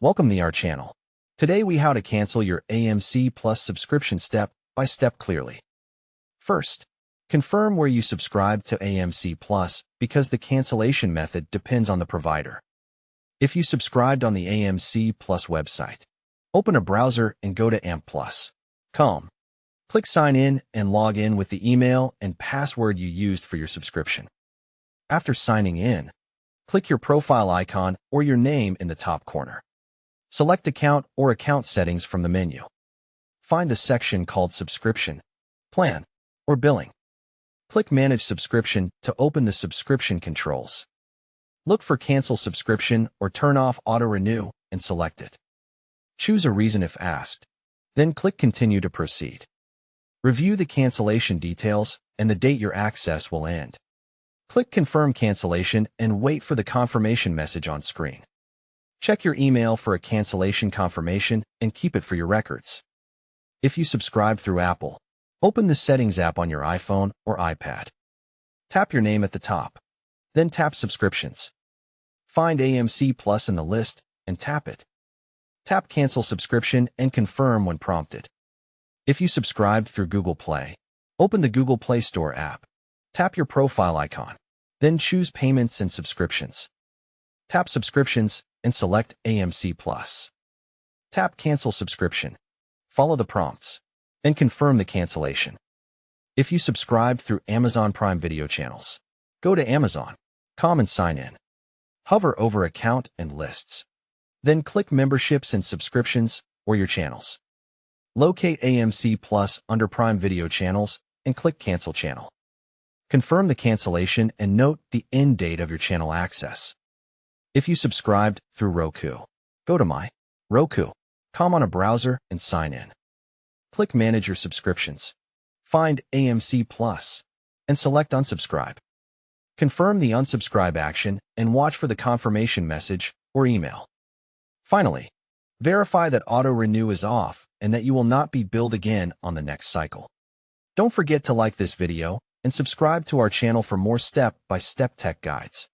Welcome to our channel. Today we how to cancel your AMC Plus subscription step by step clearly. First, confirm where you subscribe to AMC Plus because the cancellation method depends on the provider. If you subscribed on the AMC Plus website, open a browser and go to amp+com. Click Sign In and log in with the email and password you used for your subscription. After signing in, click your profile icon or your name in the top corner. Select Account or Account Settings from the menu. Find the section called Subscription, Plan, or Billing. Click Manage Subscription to open the subscription controls. Look for Cancel Subscription or Turn Off Auto Renew and select it. Choose a reason if asked, then click Continue to proceed. Review the cancellation details and the date your access will end. Click Confirm Cancellation and wait for the confirmation message on screen. Check your email for a cancellation confirmation and keep it for your records. If you subscribe through Apple, open the Settings app on your iPhone or iPad. Tap your name at the top, then tap Subscriptions. Find AMC Plus in the list and tap it. Tap Cancel Subscription and confirm when prompted. If you subscribed through Google Play, open the Google Play Store app. Tap your profile icon, then choose Payments and Subscriptions. Tap Subscriptions and select AMC Plus. Tap Cancel Subscription. Follow the prompts, and confirm the cancellation. If you subscribed through Amazon Prime Video channels, go to Amazon.com and sign in. Hover over Account and Lists. Then click Memberships and Subscriptions or your channels. Locate AMC Plus under Prime Video channels and click Cancel Channel. Confirm the cancellation and note the end date of your channel access. If you subscribed through Roku, go to My Roku.com on a browser and sign in. Click Manage your subscriptions. Find AMC Plus and select Unsubscribe. Confirm the unsubscribe action and watch for the confirmation message or email. Finally, verify that auto renew is off and that you will not be billed again on the next cycle. Don't forget to like this video and subscribe to our channel for more step-by-step tech guides.